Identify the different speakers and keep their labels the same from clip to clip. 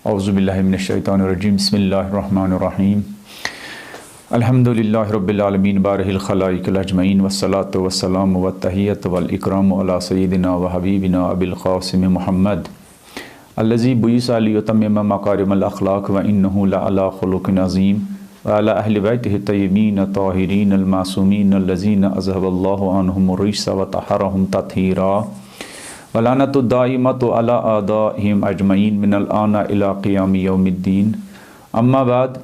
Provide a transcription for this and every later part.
Speaker 1: اعوذ باللہ من الشیطان الرجیم بسم اللہ الرحمن الرحیم الحمدللہ رب العالمین بارہ الخلائق الاجمعین والصلاة والسلام والتحیۃ والاکرام علی سیدنا وحبیبنا ابی القاسم محمد الذی بعث لیتمم مکارم الاخلاق وانہ لعلی خلق عظیم وعلی اہل بیتہ الطیبین الطاہرین المعصومین الذین اذہب اللہ عنہم الرجس وطہرہم تطہیرا ولعنۃ الدائمۃ علی اعدائہم اجمعین من الآن الی قیام یوم الدین اما بعد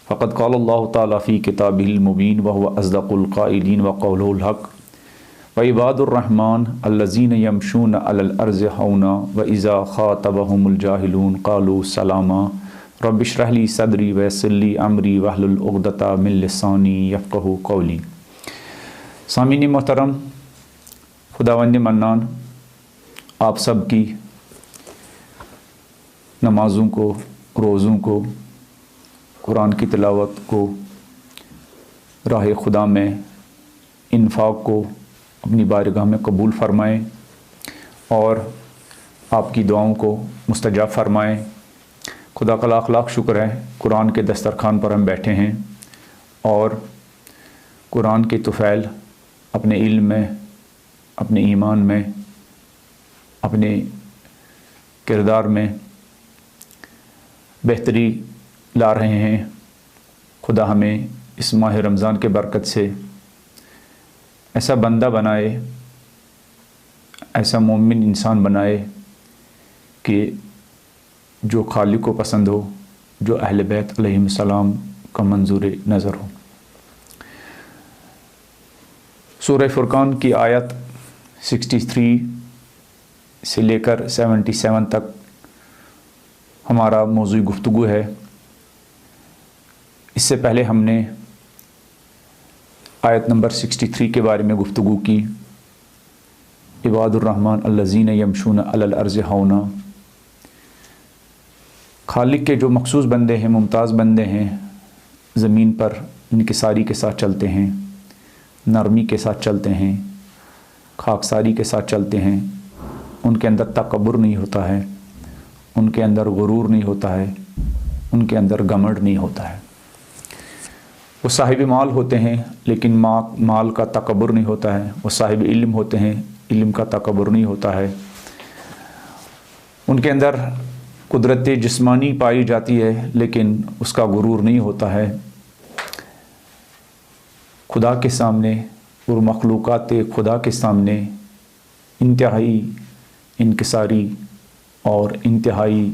Speaker 1: فقد قال اللہ تعالی فی کتابہ المبین وہو اصدق القائلین وقولہ الحق وعباد الرحمن الذین یمشون علی الارض ہونا واذا خاطبہم الجاہلون قالوا سلاما رب اشرح لی صدری ویسر لی امری واحلل عقدۃ من لسانی یفقہوا قولی۔ سامعین محترم، خداوند منان آپ سب کی نمازوں کو، روزوں کو، قرآن کی تلاوت کو، راہ خدا میں انفاق کو اپنی بارگاہ میں قبول فرمائیں اور آپ کی دعاؤں کو مستجاب فرمائیں۔ خدا کا لاکھ لاکھ شکر ہے، قرآن کے دسترخوان پر ہم بیٹھے ہیں اور قرآن کے طفیل اپنے علم میں، اپنے ایمان میں، اپنے کردار میں بہتری لا رہے ہیں۔ خدا ہمیں اس ماہ رمضان کے برکت سے ایسا بندہ بنائے، ایسا مومن انسان بنائے کہ جو خالق کو پسند ہو، جو اہل بیت علیہم السلام کا منظور نظر ہو۔ سورہ فرقان کی آیت 63 سے لے کر 77 تک ہمارا موضوع گفتگو ہے۔ اس سے پہلے ہم نے آیت نمبر 63 کے بارے میں گفتگو کی۔ عباد الرحمن الذین یمشون علی الارض ہونا، خالق کے جو مخصوص بندے ہیں، ممتاز بندے ہیں، زمین پر انکساری کے ساتھ چلتے ہیں، نرمی کے ساتھ چلتے ہیں، خاکساری کے ساتھ چلتے ہیں۔ ان کے اندر تکبر نہیں ہوتا ہے، ان کے اندر غرور نہیں ہوتا ہے، ان کے اندر گھمنڈ نہیں ہوتا ہے۔ وہ صاحب مال ہوتے ہیں لیکن مال کا تکبر نہیں ہوتا ہے۔ وہ صاحب علم ہوتے ہیں، علم کا تکبر نہیں ہوتا ہے۔ ان کے اندر قدرت جسمانی پائی جاتی ہے لیکن اس کا غرور نہیں ہوتا ہے۔ خدا کے سامنے اور مخلوقات خدا کے سامنے انتہائی انکساری اور انتہائی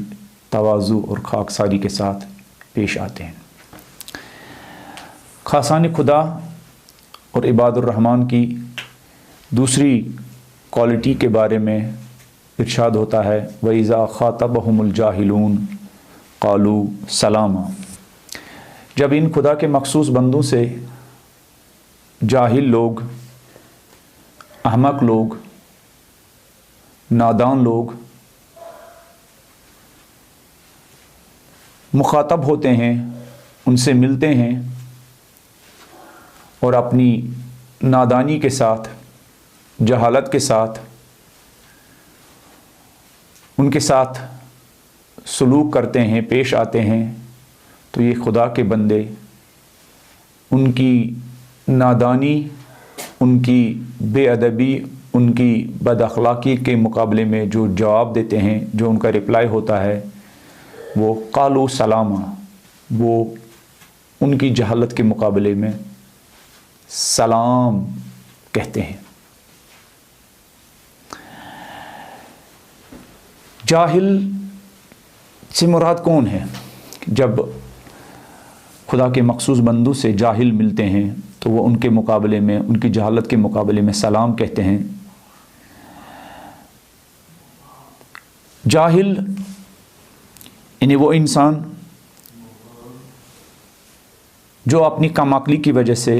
Speaker 1: تواضع اور خاکساری کے ساتھ پیش آتے ہیں۔ خاصان خدا اور عباد الرحمن کی دوسری کوالٹی کے بارے میں ارشاد ہوتا ہے وَإِذَا خَاطَبَهُمُ الْجَاهِلُونَ قَالُوا سَلَامًا۔ جب ان خدا کے مخصوص بندوں سے جاہل لوگ، احمق لوگ، نادان لوگ مخاطب ہوتے ہیں، ان سے ملتے ہیں اور اپنی نادانی کے ساتھ، جہالت کے ساتھ ان کے ساتھ سلوک کرتے ہیں، پیش آتے ہیں، تو یہ خدا کے بندے ان کی نادانی، ان کی بے ادبی، ان کی بد اخلاقی کے مقابلے میں جو جواب دیتے ہیں، جو ان کا رپلائی ہوتا ہے، وہ قالوا سلاما، وہ ان کی جہالت کے مقابلے میں سلام کہتے ہیں۔ جاہل سے مراد کون ہے؟ جب خدا کے مخصوص بندوں سے جاہل ملتے ہیں تو وہ ان کے مقابلے میں، ان کی جہالت کے مقابلے میں سلام کہتے ہیں۔ جاہل یعنی وہ انسان جو اپنی کم عقلی کی وجہ سے،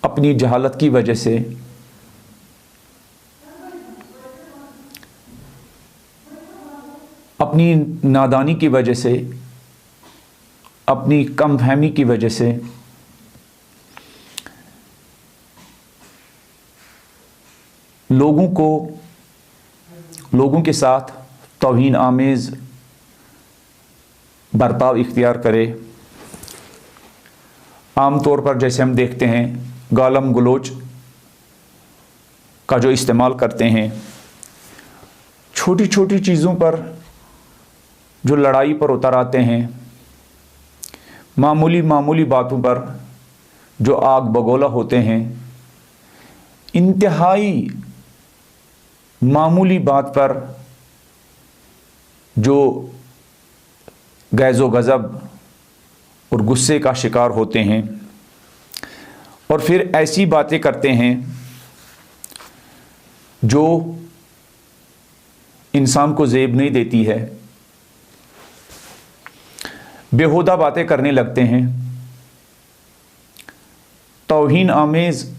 Speaker 1: اپنی جہالت کی وجہ سے اپنی نادانی کی وجہ سے، اپنی کم فہمی کی وجہ سے لوگوں کے ساتھ توہین آمیز برتاؤ اختیار کرے۔ عام طور پر جیسے ہم دیکھتے ہیں گالم گلوچ کا جو استعمال کرتے ہیں، چھوٹی چھوٹی چیزوں پر جو لڑائی پر اتر آتے ہیں، معمولی باتوں پر جو آگ بگولا ہوتے ہیں، انتہائی معمولی بات پر جو غیظ و غضب اور غصے کا شکار ہوتے ہیں، اور پھر ایسی باتیں کرتے ہیں جو انسان کو زیب نہیں دیتی ہے، بیہودہ باتیں کرنے لگتے ہیں، توہین آمیز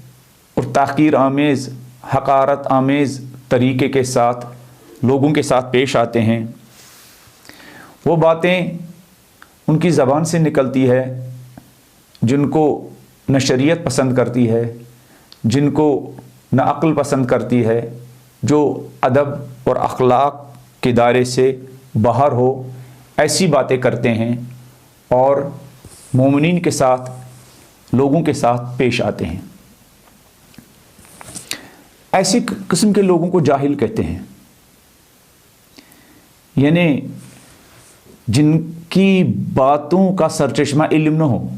Speaker 1: اور تحقیر آمیز، حقارت آمیز طریقے کے ساتھ لوگوں کے ساتھ پیش آتے ہیں۔ وہ باتیں ان کی زبان سے نکلتی ہے جن کو نہ شریعت پسند کرتی ہے، جن کو نہ عقل پسند کرتی ہے، جو ادب اور اخلاق کے دائرے سے باہر ہو، ایسی باتیں کرتے ہیں اور مومنین کے ساتھ، لوگوں کے ساتھ پیش آتے ہیں۔ ایسی قسم کے لوگوں کو جاہل کہتے ہیں، یعنی جن کی باتوں کا سرچشمہ علم نہ ہو،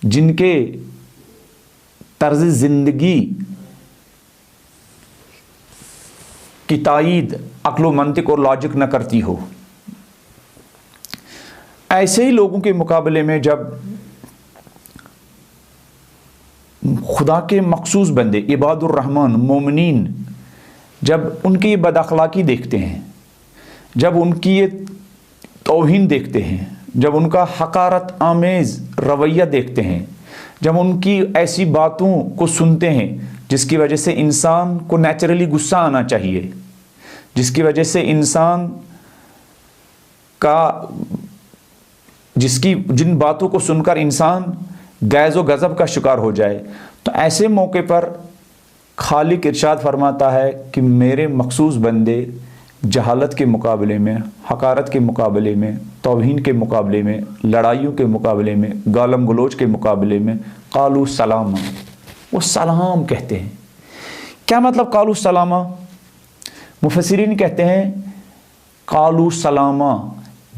Speaker 1: جن کے طرز زندگی کی تائید عقل و منطق اور لاجک نہ کرتی ہو۔ ایسے ہی لوگوں کے مقابلے میں جب خدا کے مخصوص بندے، عباد الرحمن، مومنین، جب ان کی یہ بد اخلاقی دیکھتے ہیں، جب ان کی یہ توہین دیکھتے ہیں، جب ان کا حقارت آمیز رویہ دیکھتے ہیں، جب ان کی ایسی باتوں کو سنتے ہیں جس کی وجہ سے انسان کو نیچرلی غصہ آنا چاہیے، جس کی وجہ سے انسان کا جن باتوں کو سن کر انسان غیظ و غضب کا شکار ہو جائے، تو ایسے موقع پر خالق ارشاد فرماتا ہے کہ میرے مخصوص بندے جہالت کے مقابلے میں، حقارت کے مقابلے میں، توہین کے مقابلے میں، لڑائیوں کے مقابلے میں، گالم گلوچ کے مقابلے میں قالوا سلاما، وہ سلام کہتے ہیں۔ کیا مطلب قالوا سلاما؟ مفسرین کہتے ہیں قالوا سلاما،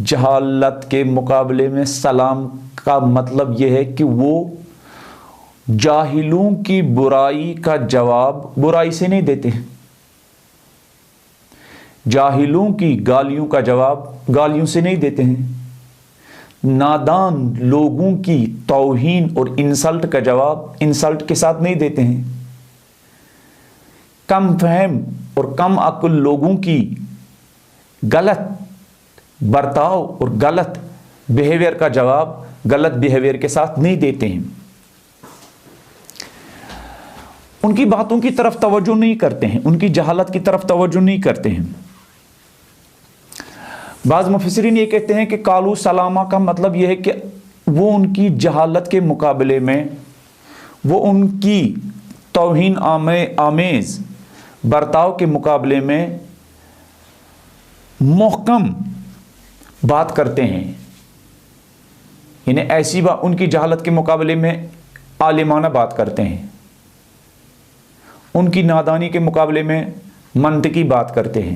Speaker 1: جہالت کے مقابلے میں سلام کا مطلب یہ ہے کہ وہ جاہلوں کی برائی کا جواب برائی سے نہیں دیتے ہیں، جاہلوں کی گالیوں کا جواب گالیوں سے نہیں دیتے ہیں، نادان لوگوں کی توہین اور انسلٹ کا جواب انسلٹ کے ساتھ نہیں دیتے ہیں، کم فہم اور کم عقل لوگوں کی غلط برتاؤ اور غلط بیہیویئر کا جواب غلط بیہیویئر کے ساتھ نہیں دیتے ہیں، ان کی باتوں کی طرف توجہ نہیں کرتے ہیں، ان کی جہالت کی طرف توجہ نہیں کرتے ہیں۔ بعض مفسرین یہ کہتے ہیں کہ قالوا سلاما کا مطلب یہ ہے کہ وہ ان کی جہالت کے مقابلے میں، وہ ان کی توہین آمیز برتاؤ کے مقابلے میں محکم بات کرتے ہیں، یعنی ایسی بات ان کی جہالت کے مقابلے میں عالمانہ بات کرتے ہیں، ان کی نادانی کے مقابلے میں منطقی بات کرتے ہیں،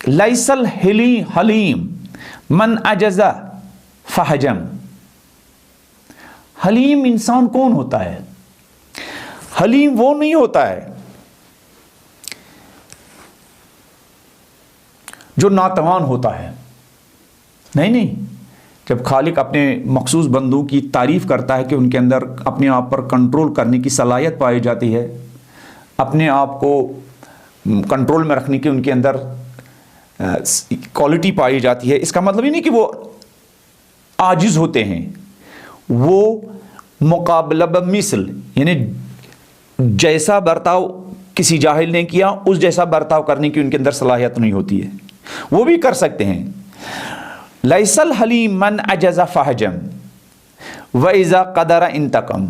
Speaker 1: لَيْسَ الْحَلِيمُ مَنْ عَجَزَ فَحَجَمَ۔ حلیم انسان کون ہوتا ہے؟ حلیم وہ نہیں ہوتا ہے جو ناتوان ہوتا ہے، نہیں، جب خالق اپنے مخصوص بندوں کی تعریف کرتا ہے کہ ان کے اندر اپنے آپ پر کنٹرول کرنے کی صلاحیت پائی جاتی ہے، اپنے آپ کو کنٹرول میں رکھنے کی ان کے اندر کوالٹی پائی جاتی ہے، اس کا مطلب یہ نہیں کہ وہ عاجز ہوتے ہیں، وہ مقابلہ بمثل، یعنی جیسا برتاؤ کسی جاہل نے کیا اس جیسا برتاؤ کرنے کی ان کے اندر صلاحیت نہیں ہوتی ہے، وہ بھی کر سکتے ہیں۔ لَيْسَ الْحَلِيمُ مَنْ عَجَزَ فَحَجَمَ وَإِذَا قَدَرَ انتقم۔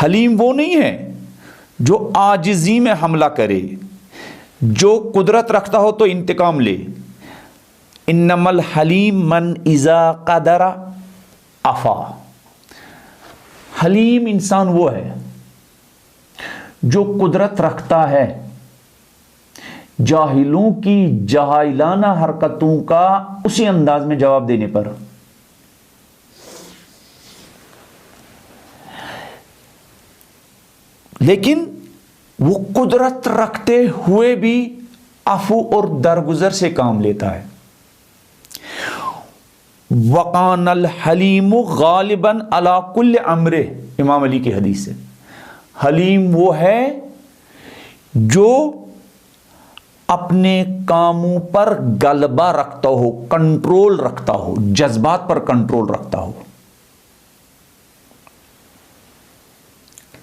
Speaker 1: حلیم وہ نہیں ہے جو عاجزی میں حملہ کرے، جو قدرت رکھتا ہو تو انتقام لے۔ انما الحلیم من اذا قدر عفا۔ حلیم انسان وہ ہے جو قدرت رکھتا ہے جاہلوں کی جاہلانہ حرکتوں کا اسی انداز میں جواب دینے پر۔ لیکن وہ قدرت رکھتے ہوئے بھی عفو اور درگزر سے کام لیتا ہے۔ وَقَانَ الْحَلِيمُ غَالِبًا عَلَى كُلِّ أَمْرِهِ، امام علی کی حدیث ہے، حلیم وہ ہے جو اپنے کاموں پر غلبہ رکھتا ہو، کنٹرول رکھتا ہو، جذبات پر کنٹرول رکھتا ہو۔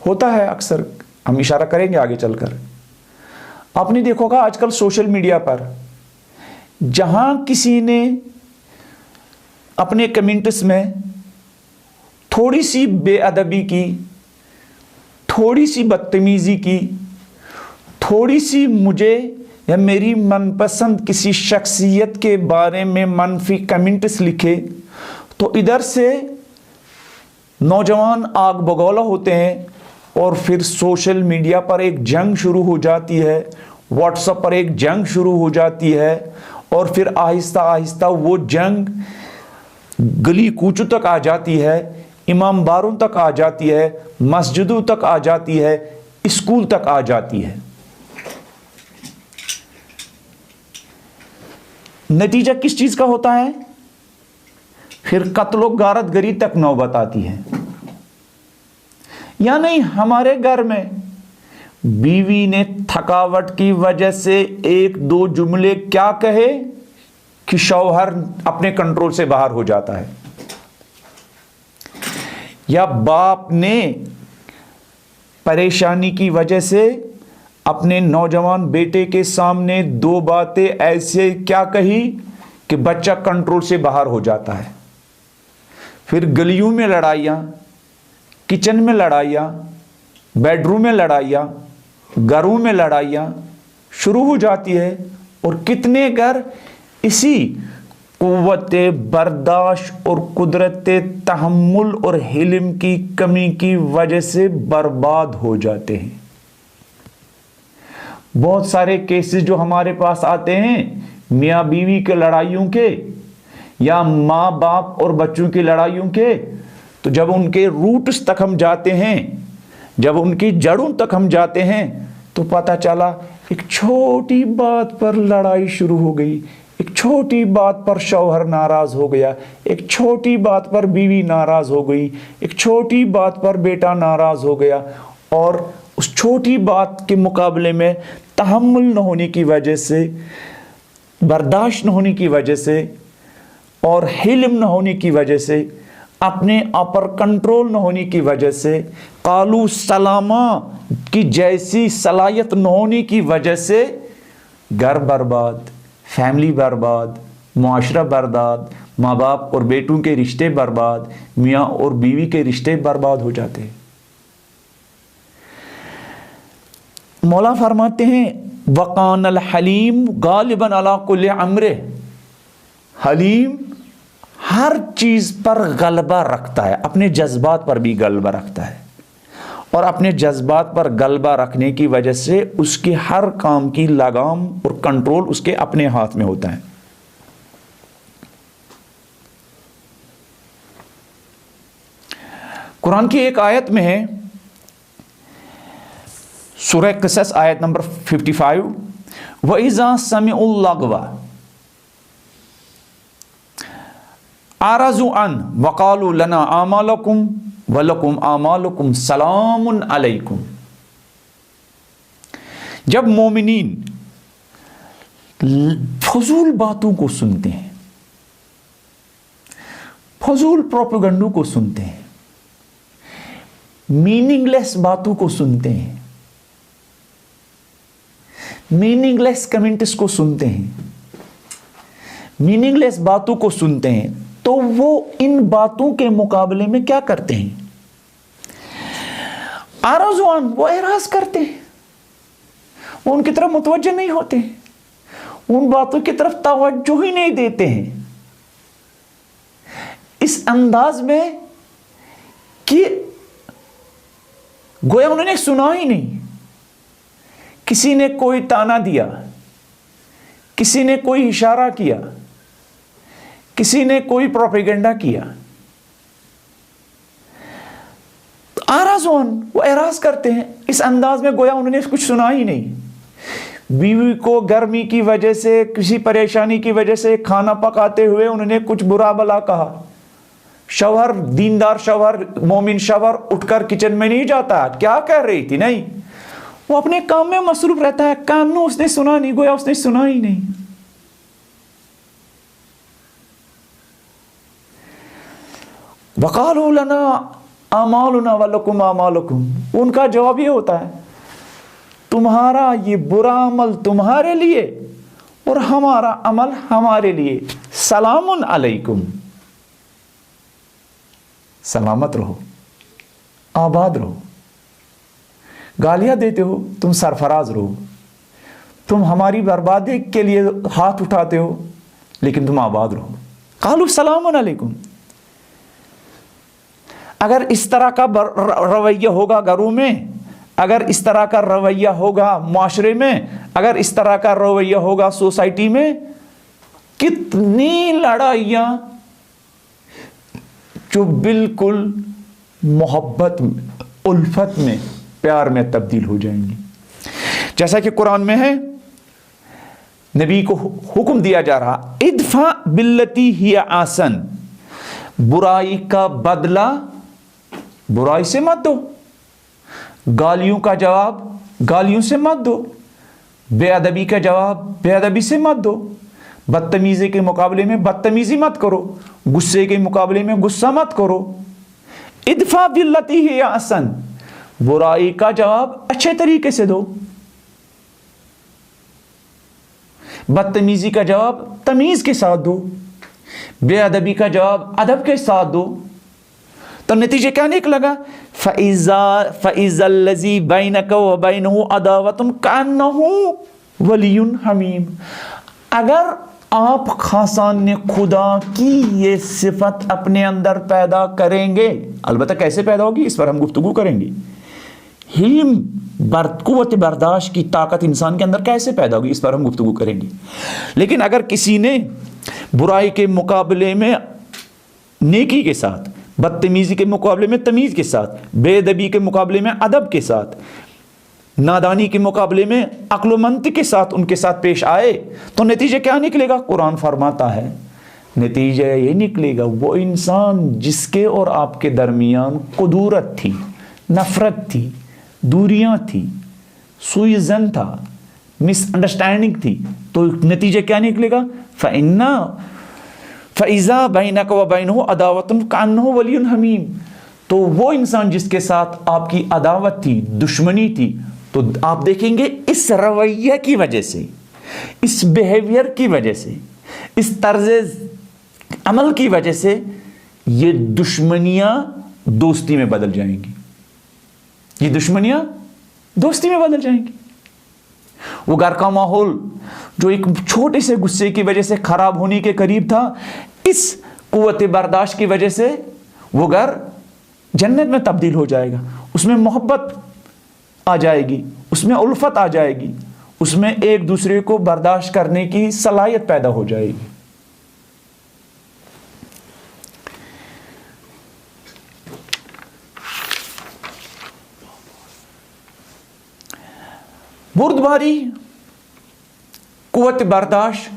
Speaker 1: ہوتا ہے اکثر، ہم اشارہ کریں گے آگے چل کر۔ آپ نے دیکھو گا آج کل سوشل میڈیا پر جہاں کسی نے اپنے کمنٹس میں تھوڑی سی بے ادبی کی، تھوڑی سی بدتمیزی کی، تھوڑی سی مجھے یا میری من پسند کسی شخصیت کے بارے میں منفی کمنٹس لکھے تو ادھر سے نوجوان آگ بگولا ہوتے ہیں اور پھر سوشل میڈیا پر ایک جنگ شروع ہو جاتی ہے، واٹس ایپ پر ایک جنگ شروع ہو جاتی ہے، اور پھر آہستہ آہستہ وہ جنگ گلی کوچوں تک آ جاتی ہے، امام باروں تک آ جاتی ہے، مسجدوں تک آ جاتی ہے، اسکول تک آ جاتی ہے۔ نتیجہ کس چیز کا ہوتا ہے؟ پھر قتل و غارت گری تک نوبت آتی ہے۔ یا نہیں، ہمارے گھر میں بیوی نے تھکاوٹ کی وجہ سے ایک دو جملے کیا کہے کہ شوہر اپنے کنٹرول سے باہر ہو جاتا ہے، یا باپ نے پریشانی کی وجہ سے اپنے نوجوان بیٹے کے سامنے دو باتیں ایسے کیا کہی کہ بچہ کنٹرول سے باہر ہو جاتا ہے۔ پھر گلیوں میں لڑائیاں، کچن میں لڑائیاں، بیڈ روم میں لڑائیاں، گھروں میں لڑائیاں شروع ہو جاتی ہے، اور کتنے گھر اسی قوت برداشت اور قدرت تحمل اور حلم کی کمی کی وجہ سے برباد ہو جاتے ہیں۔ بہت سارے کیسز جو ہمارے پاس آتے ہیں میاں بیوی کے لڑائیوں کے، یا ماں باپ اور بچوں کی لڑائیوں کے، تو جب ان کے روٹس تک ہم جاتے ہیں، جب ان کی جڑوں تک ہم جاتے ہیں، تو پتہ چلا ایک چھوٹی بات پر لڑائی شروع ہو گئی، ایک چھوٹی بات پر شوہر ناراض ہو گیا، ایک چھوٹی بات پر بیوی ناراض ہو گئی، ایک چھوٹی بات پر بیٹا ناراض ہو گیا، اور اس چھوٹی بات کے مقابلے میں تحمل نہ ہونے کی وجہ سے، برداشت نہ ہونے کی وجہ سے، اور حلم نہ ہونے کی وجہ سے، اپنے آپ پر کنٹرول نہ ہونے کی وجہ سے، قالو سلامہ کی جیسی صلاحیت نہ ہونے کی وجہ سے گھر برباد، فیملی برباد، معاشرہ برباد، ماں باپ اور بیٹوں کے رشتے برباد، میاں اور بیوی کے رشتے برباد ہو جاتے ہیں۔ مولا فرماتے ہیں وَقَانَ الْحَلِيمُ غَالِبًا عَلَى كُلِّ أَمْرِهِ، حلیم ہر چیز پر غلبہ رکھتا ہے، اپنے جذبات پر بھی غلبہ رکھتا ہے، اور اپنے جذبات پر غلبہ رکھنے کی وجہ سے اس کے ہر کام کی لگام اور کنٹرول اس کے اپنے ہاتھ میں ہوتا ہے۔ قرآن کی ایک آیت میں ہے، سورہ قصص آیت نمبر 55، وَإِذَا سَمِعُوا اللَّغْوَ أَعْرَضُوا عَنْهُ وَقَالُوا لَنَا أَعْمَالُكُمْ وَلَكُمْ أَعْمَالُكُمْ سَلَامٌ عَلَيْكُمْ۔ جب مومنین فضول باتوں کو سنتے ہیں، فضول پروپیگنڈوں کو سنتے ہیں، میننگ لیس باتوں کو سنتے ہیں، میننگ لیس کمنٹس کو سنتے ہیں، میننگ لیس باتوں کو سنتے ہیں، تو وہ ان باتوں کے مقابلے میں کیا کرتے ہیں؟ آرزوان، وہ اعراض کرتے ہیں، وہ ان کی طرف متوجہ نہیں ہوتے، ان باتوں کی طرف توجہ ہی نہیں دیتے ہیں، اس انداز میں کہ گویا انہوں نے سنا ہی نہیں۔ کسی نے کوئی تانا دیا، کسی نے کوئی اشارہ کیا، کسی نے کوئی پروپیگنڈا کیا، آرازون، وہ اعراض کرتے ہیں اس انداز میں گویا انہوں نے کچھ سنا ہی نہیں۔ بیوی کو گرمی کی وجہ سے، کسی پریشانی کی وجہ سے کھانا پکاتے ہوئے انہوں نے کچھ برا بلا کہا، شوہر، دیندار شوہر، مومن شوہر اٹھ کر کچن میں نہیں جاتا کیا کہہ رہی تھی، نہیں، وہ اپنے کام میں مصروف رہتا ہے، کانوں اس نے سنا نہیں، گویا اس نے سنا ہی نہیں۔ وَقَالُوا لَنَا أَعْمَالُنَا وَلَكُمْ أَعْمَالُكُمْ، ان کا جواب یہ ہوتا ہے، تمہارا یہ برا عمل تمہارے لیے اور ہمارا عمل ہمارے لیے، سلام علیکم، سلامت رہو، آباد رہو۔ گالیاں دیتے ہو تم سرفراز رہو، تم ہماری بربادی کے لیے ہاتھ اٹھاتے ہو لیکن تم آباد رہو۔ قالوا سلام علیکم۔ اگر اس طرح کا رویہ ہوگا گھروں میں، اگر اس طرح کا رویہ ہوگا معاشرے میں، اگر اس طرح کا رویہ ہوگا سوسائٹی میں، کتنی لڑائیاں جو بالکل محبت میں، الفت میں، پیار میں تبدیل ہو جائیں گی۔ جیسا کہ قرآن میں ہے، نبی کو حکم دیا جا رہا، ادفع باللتی ہی احسن، برائی کا بدلہ برائی سے مت دو، گالیوں کا جواب گالیوں سے مت دو، بے ادبی کا جواب بے ادبی سے مت دو، بدتمیزی کے مقابلے میں بدتمیزی مت کرو، غصے کے مقابلے میں غصہ مت کرو۔ ادفع باللتی ہی احسن، برائی کا جواب اچھے طریقے سے دو، بدتمیزی کا جواب تمیز کے ساتھ دو، بے ادبی کا جواب ادب کے ساتھ دو۔ تو نتیجہ کیا نکلے گا؟ فَإِذَا الَّذِي بَيْنَكَ وَبَيْنَهُ عَدَاوَةٌ كَأَنَّهُ وَلِيٌّ حَمِيمٌ، اگر آپ خاصان خدا کی یہ صفت اپنے اندر پیدا کریں گے، البتہ کیسے پیدا ہوگی اس پر ہم گفتگو کریں گے، حلم، قوت برداشت کی طاقت انسان کے اندر کیسے پیدا ہوگی اس پر ہم گفتگو کریں گے۔ لیکن اگر کسی نے برائی کے مقابلے میں نیکی کے ساتھ، بدتمیزی کے مقابلے میں تمیز کے ساتھ، بے ادبی کے مقابلے میں ادب کے ساتھ، نادانی کے مقابلے میں عقل و منطق کے ساتھ ان کے ساتھ پیش آئے، تو نتیجہ کیا نکلے گا؟ قرآن فرماتا ہے نتیجہ یہ نکلے گا، وہ انسان جس کے اور آپ کے درمیان قدورت تھی، نفرت تھی، دوریاں تھی، سوئی زن تھا، مس انڈرسٹینڈنگ تھی، تو نتیجہ کیا نکلے گا؟ فَإِذَا بَيْنَكَ وَبَيْنَهُ عَدَاوَةٌ كَأَنَّهُ وَلِيٌّ حَمِيمٌ، تو وہ انسان جس کے ساتھ آپ کی عداوت تھی، دشمنی تھی، تو آپ دیکھیں گے اس رویہ کی وجہ سے، اس بیہیویئر کی وجہ سے، اس طرز عمل کی وجہ سے یہ دشمنیاں دوستی میں بدل جائیں گی، یہ دشمنیاں دوستی میں بدل جائیں گی۔ وہ گھر کا ماحول جو ایک چھوٹے سے غصے کی وجہ سے خراب ہونے کے قریب تھا، اس قوت برداشت کی وجہ سے وہ گھر جنت میں تبدیل ہو جائے گا، اس میں محبت آ جائے گی، اس میں الفت آ جائے گی، اس میں ایک دوسرے کو برداشت کرنے کی صلاحیت پیدا ہو جائے گی۔ بردباری، قوت برداشت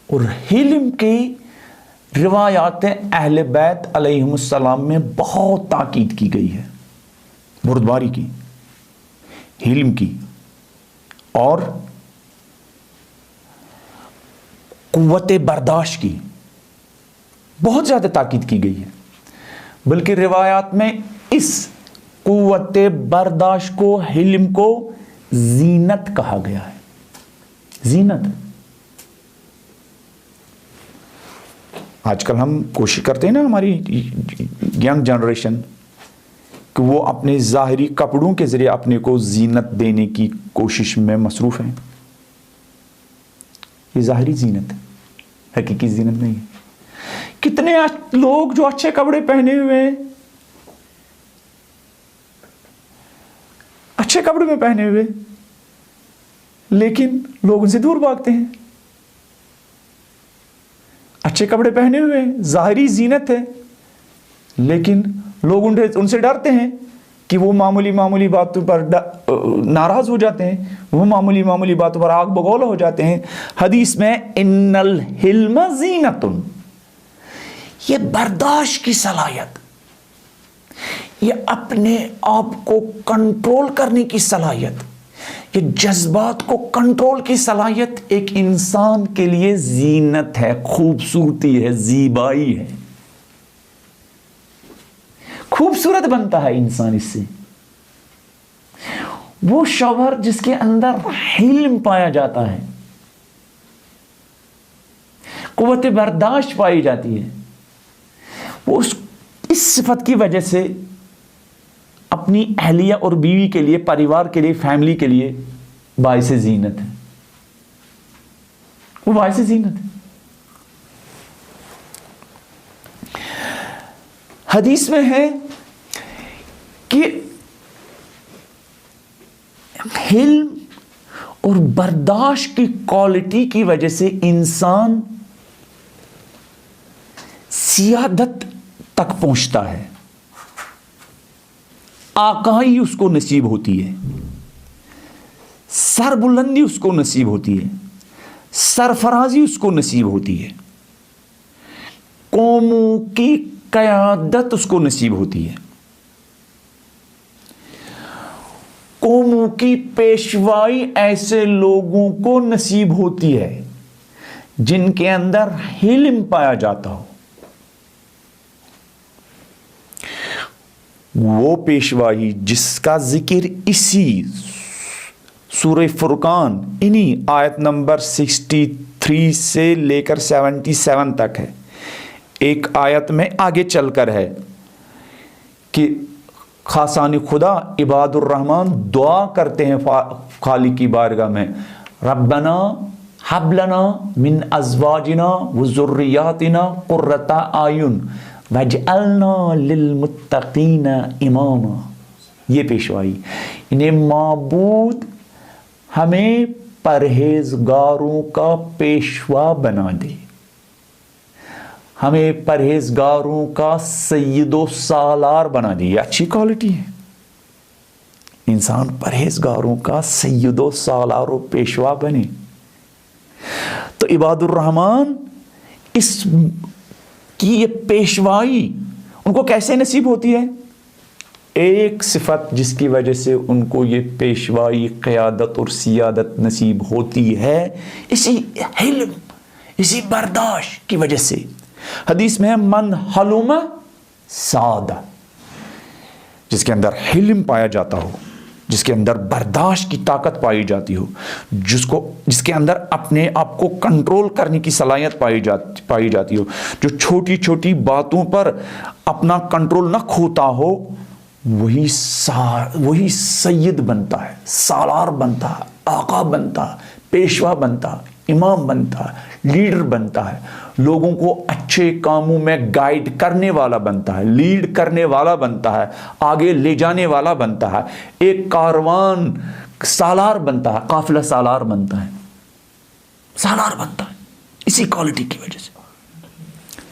Speaker 1: اور حلم کی روایات اہل بیت علیہم السلام میں بہت تاکید کی گئی ہے، بردباری کی، حلم کی اور قوت برداشت کی بہت زیادہ تاکید کی گئی ہے۔ بلکہ روایات میں اس قوت برداشت کو، حلم کو زینت کہا گیا ہے، زینت۔ آج کل ہم کوشش کرتے ہیں نا، ہماری ینگ جنریشن، کہ وہ اپنے ظاہری کپڑوں کے ذریعے اپنے کو زینت دینے کی کوشش میں مصروف ہیں۔ یہ ظاہری زینت ہے، حقیقی زینت نہیں ہے۔ کتنے لوگ جو اچھے کپڑے پہنے ہوئے ہیں، اچھے کپڑے میں پہنے ہوئے، لیکن لوگ ان سے دور بھاگتے ہیں۔ اچھے کپڑے پہنے ہوئے ہیں، ظاہری زینت ہے، لیکن لوگ ان سے ڈرتے ہیں کہ وہ معمولی باتوں پر ناراض ہو جاتے ہیں، وہ معمولی باتوں پر آگ بگولا ہو جاتے ہیں۔ حدیث میں ان الحلم زینت، یہ برداشت کی صلاحیت، یہ اپنے آپ کو کنٹرول کرنے کی صلاحیت، یہ جذبات کو کنٹرول کی صلاحیت ایک انسان کے لیے زینت ہے، خوبصورتی ہے، زیبائی ہے۔ خوبصورت بنتا ہے انسان اس سے۔ وہ شوہر جس کے اندر حلم پایا جاتا ہے، قوت برداشت پائی جاتی ہے، وہ اس صفت کی وجہ سے اپنی اہلیہ اور بیوی کے لیے، پریوار کے لیے، فیملی کے لیے باعث زینت ہے، وہ باعث زینت ہے۔ حدیث میں ہے کہ حلم اور برداشت کی کوالٹی کی وجہ سے انسان سیادت تک پہنچتا ہے، آقائی اس کو نصیب ہوتی ہے، سربلندی اس کو نصیب ہوتی ہے، سرفرازی اس کو نصیب ہوتی ہے، قوموں کی قیادت اس کو نصیب ہوتی ہے، قوموں کی پیشوائی ایسے لوگوں کو نصیب ہوتی ہے جن کے اندر حلم پایا جاتا ہو۔ وہ پیشوائی جس کا ذکر اسی سورہ فرقان انہی آیت نمبر 63 سے لے کر 77 تک ہے، ایک آیت میں آگے چل کر ہے کہ خاصان خدا عباد الرحمن دعا کرتے ہیں خالق کی بارگاہ میں، ربنا حب لنا من ازواجنا وذریاتنا قرۃ اعین وجعلنا للمتقین اماما۔ یہ پیشوائی، انہیں معبود ہمیں پرہیزگاروں کا پیشوا بنا دے، ہمیں پرہیزگاروں کا سید و سالار بنا دے۔ یہ اچھی کوالٹی ہے، انسان پرہیزگاروں کا سید و سالار و پیشوا بنے۔ تو عباد الرحمن اس کی یہ پیشوائی ان کو کیسے نصیب ہوتی ہے؟ ایک صفت جس کی وجہ سے ان کو یہ پیشوائی، قیادت اور سیادت نصیب ہوتی ہے، اسی حلم، اسی برداشت کی وجہ سے۔ حدیث میں ہے من حلم سادہ، جس کے اندر حلم پایا جاتا ہو، جس کے اندر برداشت کی طاقت پائی جاتی ہو، جس کے اندر اپنے آپ کو کنٹرول کرنے کی صلاحیت پائی جاتی ہو، جو چھوٹی چھوٹی باتوں پر اپنا کنٹرول نہ کھوتا ہو، وہی سید بنتا ہے، سالار بنتا ہے، آقا بنتا ہے، پیشوا بنتا ہے، امام بنتا ہے، لیڈر بنتا ہے، لوگوں کو اچھے کاموں میں گائیڈ کرنے والا بنتا ہے، لیڈ کرنے والا بنتا ہے، آگے لے جانے والا بنتا ہے، ایک کاروان سالار بنتا ہے، قافلہ سالار بنتا ہے، سالار بنتا ہے، اسی کوالٹی کی وجہ سے،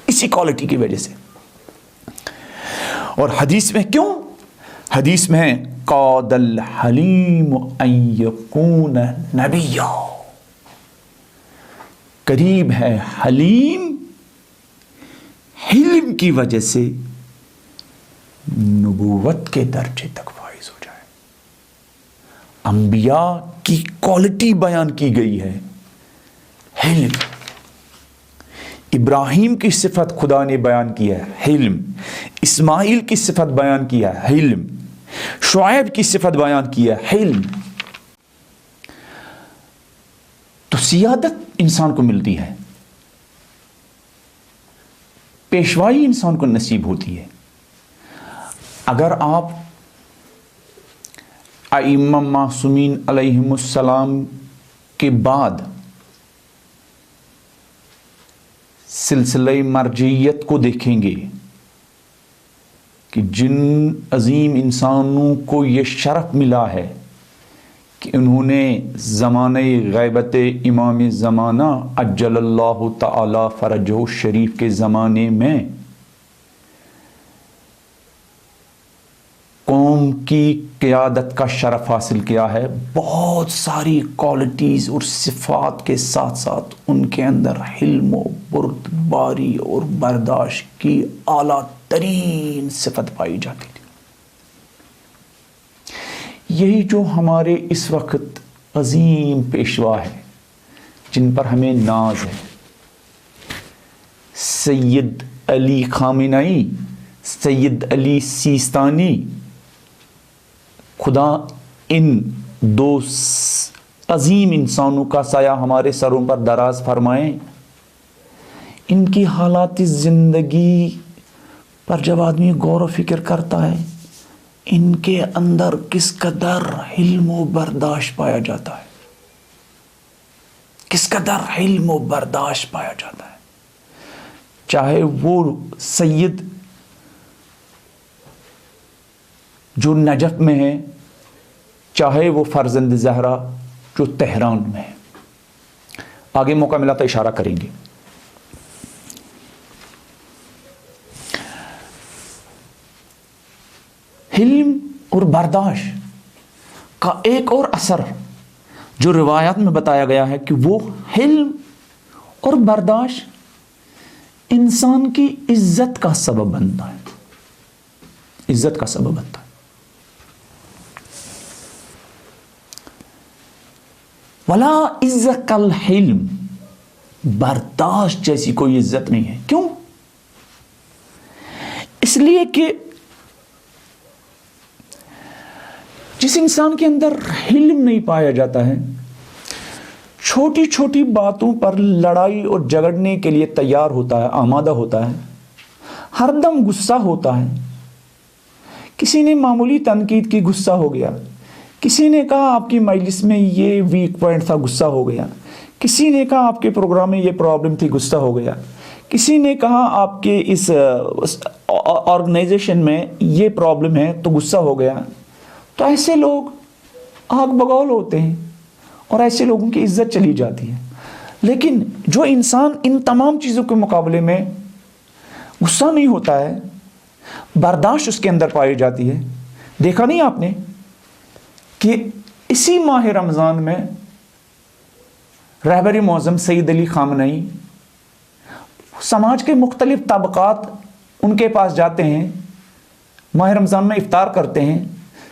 Speaker 1: اسی کوالٹی کی وجہ سے۔ اور حدیث میں کیوں؟ حدیث میں قاد الحلیم ان یکون نبیا، قریب ہے حلیم حلم کی وجہ سے نبوت کے درجے تک فائز ہو جائے۔ انبیاء کی کوالٹی بیان کی گئی ہے حلم۔ ابراہیم کی صفت خدا نے بیان کی ہے حلم، اسماعیل کی صفت بیان کی ہے حلم، شعیب کی صفت بیان کی ہے حلم۔ تو سیادت انسان کو ملتی ہے، پیشوائی انسان کو نصیب ہوتی ہے اگر آپ ائمہ معصومین علیہم السلام کے بعد سلسلہ مرجعیت کو دیکھیں گے کہ جن عظیم انسانوں کو یہ شرف ملا ہے کہ انہوں نے زمانہ غیبت امام زمانہ عجل اللہ تعالی فرجہ شریف کے زمانے میں قوم کی قیادت کا شرف حاصل کیا ہے، بہت ساری کوالٹیز اور صفات کے ساتھ ساتھ ان کے اندر حلم و بردباری اور برداشت کی اعلیٰ ترین صفت پائی جاتی تھی۔ یہی جو ہمارے اس وقت عظیم پیشوا ہے جن پر ہمیں ناز ہے، سید علی خامنئی، سید علی سیستانی، خدا ان دو عظیم انسانوں کا سایہ ہمارے سروں پر دراز فرمائیں۔ ان کی حالات زندگی پر جب آدمی غور و فکر کرتا ہے، ان کے اندر کس قدر حلم و برداشت پایا جاتا ہے، کس قدر حلم و برداشت پایا جاتا ہے۔ چاہے وہ سید جو نجف میں ہے، چاہے وہ فرزند زہرا جو تہران میں ہے۔ آگے موقع ملا تو اشارہ کریں گے۔ حلم اور برداشت کا ایک اور اثر جو روایات میں بتایا گیا ہے کہ وہ حلم اور برداشت انسان کی عزت کا سبب بنتا ہے، عزت کا سبب بنتا ہے۔ ولا عزت الحلم، برداشت جیسی کوئی عزت نہیں ہے۔ کیوں؟ اس لیے کہ جس انسان کے اندر حلم نہیں پایا جاتا ہے، چھوٹی چھوٹی باتوں پر لڑائی اور جھگڑنے کے لیے تیار ہوتا ہے، آمادہ ہوتا ہے، ہر دم غصہ ہوتا ہے۔ کسی نے معمولی تنقید کی، غصہ ہو گیا۔ کسی نے کہا آپ کی مجلس میں یہ ویک پوائنٹ تھا، غصہ ہو گیا۔ کسی نے کہا آپ کے پروگرام میں یہ پرابلم تھی، غصہ ہو گیا۔ کسی نے کہا آپ کے اس آرگنائزیشن میں یہ پرابلم ہے تو غصہ ہو گیا۔ تو ایسے لوگ آگ بگول ہوتے ہیں اور ایسے لوگوں کی عزت چلی جاتی ہے۔ لیکن جو انسان ان تمام چیزوں کے مقابلے میں غصہ نہیں ہوتا ہے، برداشت اس کے اندر پائی جاتی ہے۔ دیکھا نہیں آپ نے کہ اسی ماہ رمضان میں رہبر معظم سید علی خامنئی سماج کے مختلف طبقات ان کے پاس جاتے ہیں، ماہ رمضان میں افطار کرتے ہیں،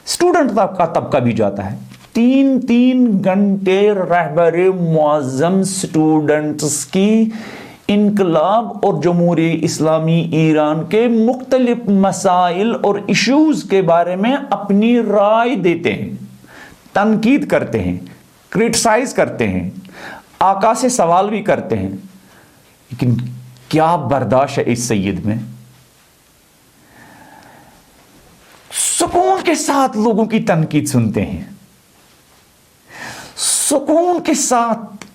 Speaker 1: اسٹوڈنٹ کا طبقہ بھی جاتا ہے۔ 3 گھنٹے رہبر معظم اسٹوڈنٹس کی انقلاب اور جمہوری اسلامی ایران کے مختلف مسائل اور ایشوز کے بارے میں اپنی رائے دیتے ہیں، تنقید کرتے ہیں، کرٹیسائز کرتے ہیں، آقا سے سوال بھی کرتے ہیں۔ لیکن کیا برداشت ہے اس سید میں؟ سکون کے ساتھ لوگوں کی تنقید سنتے ہیں، سکون کے ساتھ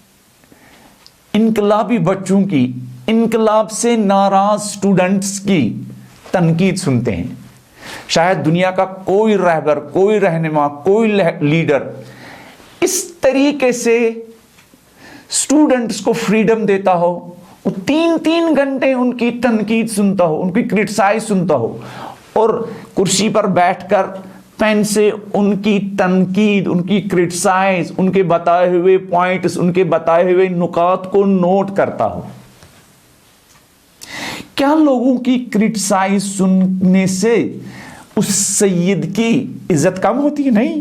Speaker 1: انقلابی بچوں کی انقلاب سے ناراض اسٹوڈنٹس کی تنقید سنتے ہیں. شاید دنیا کا کوئی رہبر، کوئی رہنما، کوئی لیڈر اس طریقے سے اسٹوڈنٹس کو فریڈم دیتا ہو، وہ 3 گھنٹے ان کی تنقید سنتا ہو، ان کی کرٹیسائز سنتا ہو، اور کرسی پر بیٹھ کر پین سے ان کی تنقید، ان کی کرٹیسائز، ان کے بتائے ہوئے پوائنٹس، ان کے بتائے ہوئے نکات کو نوٹ کرتا ہو. کیا لوگوں کی کرٹیسائز سننے سے اس سید کی عزت کم ہوتی ہے؟ نہیں.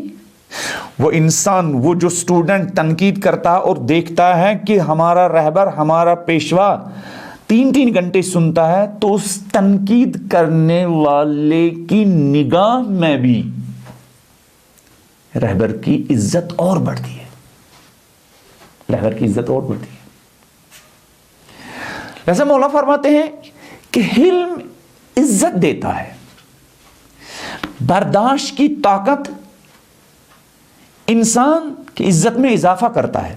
Speaker 1: وہ انسان، وہ جو اسٹوڈنٹ تنقید کرتا اور دیکھتا ہے کہ ہمارا رہبر، ہمارا پیشوا 3 گھنٹے سنتا ہے، تو اس تنقید کرنے والے کی نگاہ میں بھی رہبر کی عزت اور بڑھتی ہے. رہبر کی عزت اور بڑھتی ہے. لہذا مولا فرماتے ہیں کہ علم عزت دیتا ہے. برداشت کی طاقت انسان کی عزت میں اضافہ کرتا ہے.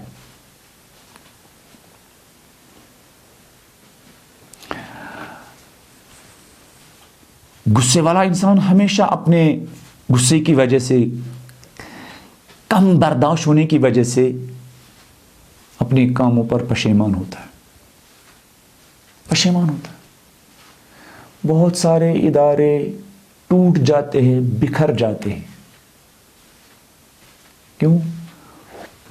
Speaker 1: غصے والا انسان ہمیشہ اپنے غصے کی وجہ سے، کم برداشت ہونے کی وجہ سے اپنے کاموں پر پشیمان ہوتا ہے. بہت سارے ادارے ٹوٹ جاتے ہیں، بکھر جاتے ہیں. کیوں؟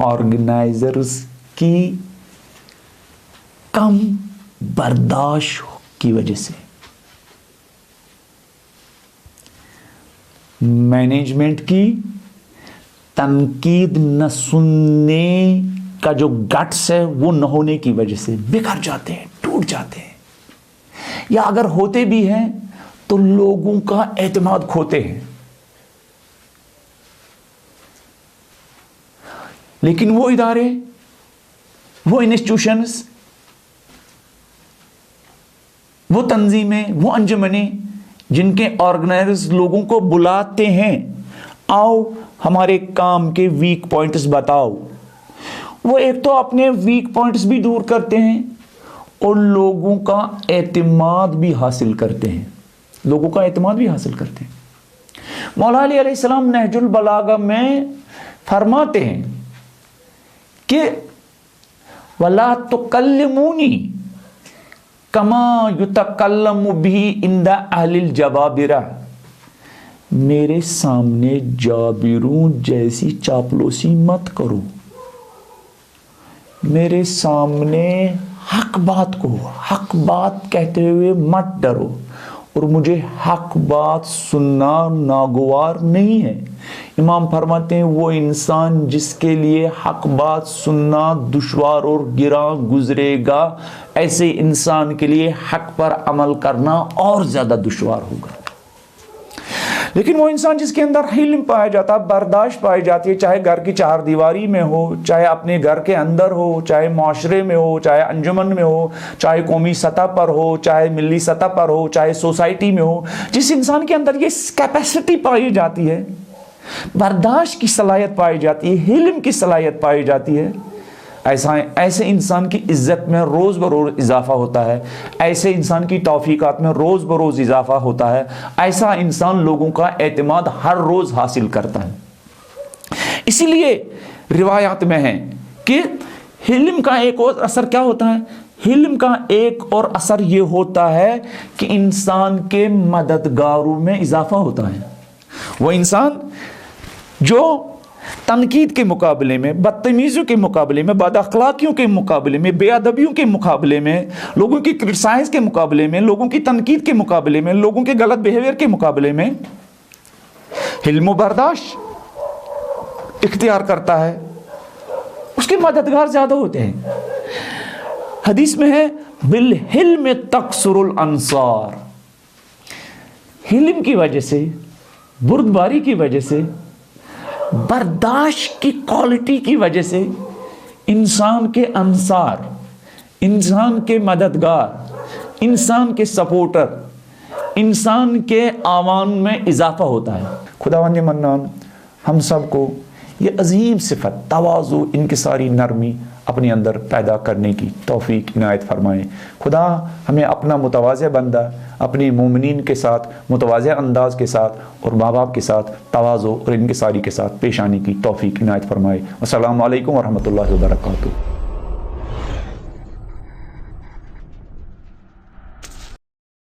Speaker 1: آرگنائزرز کی کم برداشت کی وجہ سے. مینجمنٹ کی تنقید نہ سننے کا جو گٹس ہے وہ نہ ہونے کی وجہ سے بکھر جاتے ہیں، ٹوٹ جاتے ہیں. یا اگر ہوتے بھی ہیں تو لوگوں کا اعتماد کھوتے ہیں. لیکن وہ ادارے، وہ انسٹیٹیوشنز، وہ تنظیمیں، وہ انجمنیں جن کے آرگنائزرز لوگوں کو بلاتے ہیں، آؤ ہمارے کام کے ویک پوائنٹس بتاؤ، وہ ایک تو اپنے ویک پوائنٹس بھی دور کرتے ہیں اور لوگوں کا اعتماد بھی حاصل کرتے ہیں. مولا علی علیہ السلام نہج البلاغہ میں فرماتے ہیں کہ وَلَا تُكَلِّمُونِي كَمَا يُتَكَلَّمُ بِهِ عِنْدَ أَهْلِ الْجَبَابِرَةِ، میرے سامنے جابروں جیسی چاپلوسی مت کرو. میرے سامنے حق بات کہتے ہوئے مت ڈرو، اور مجھے حق بات سننا ناگوار نہیں ہے. امام فرماتے ہیں وہ انسان جس کے لیے حق بات سننا دشوار اور گراں گزرے گا، ایسے انسان کے لیے حق پر عمل کرنا اور زیادہ دشوار ہوگا. لیکن وہ انسان جس کے اندر حلم پایا جاتا، برداشت پائی جاتی ہے، چاہے گھر کی 4 دیواری میں ہو، چاہے اپنے گھر کے اندر ہو، چاہے معاشرے میں ہو، چاہے انجمن میں ہو، چاہے قومی سطح پر ہو، چاہے ملی سطح پر ہو، چاہے سوسائٹی میں ہو، جس انسان کے اندر یہ کیپیسٹی پائی جاتی ہے، برداشت کی صلاحیت پائی جاتی ہے، حلم کی صلاحیت پائی جاتی ہے، ایسے انسان کی عزت میں روز بروز اضافہ ہوتا ہے. ایسے انسان کی توفیقات میں روز بروز اضافہ ہوتا ہے. ایسا انسان لوگوں کا اعتماد ہر روز حاصل کرتا ہے. اسی لیے روایات میں ہے کہ حلم کا ایک اور اثر کیا ہوتا ہے؟ حلم کا ایک اور اثر یہ ہوتا ہے کہ انسان کے مددگاروں میں اضافہ ہوتا ہے. وہ انسان جو تنقید کے مقابلے میں، بدتمیزیوں کے مقابلے میں، بد اخلاقیوں کے مقابلے میں، بے ادبیوں کے مقابلے میں، لوگوں کی کرٹیسائز کے مقابلے میں، لوگوں کی تنقید کے مقابلے میں، لوگوں کے غلط بیہیویئر کے مقابلے میں حلم و برداشت اختیار کرتا ہے، اس کے مددگار زیادہ ہوتے ہیں. حدیث میں ہے بالحلم تکثر الانصار. حلم کی وجہ سے، بردباری کی وجہ سے، برداشت کی کوالٹی کی وجہ سے انسان کے انصار، انسان کے مددگار، انسان کے سپورٹر، انسان کے اعوان میں اضافہ ہوتا ہے. خداوند منان ہم سب کو یہ عظیم صفت تواضع، انکساری، نرمی اپنے اندر پیدا کرنے کی توفیق عنایت فرمائے۔ خدا ہمیں اپنا متواضع بندہ اپنی مومنین کے ساتھ متواضع انداز کے ساتھ اور ماں باپ کے ساتھ تواضع اور انکساری کے ساتھ پیش آنے کی توفیق عنایت فرمائے۔ السلام علیکم ورحمۃ اللہ وبرکاتہ۔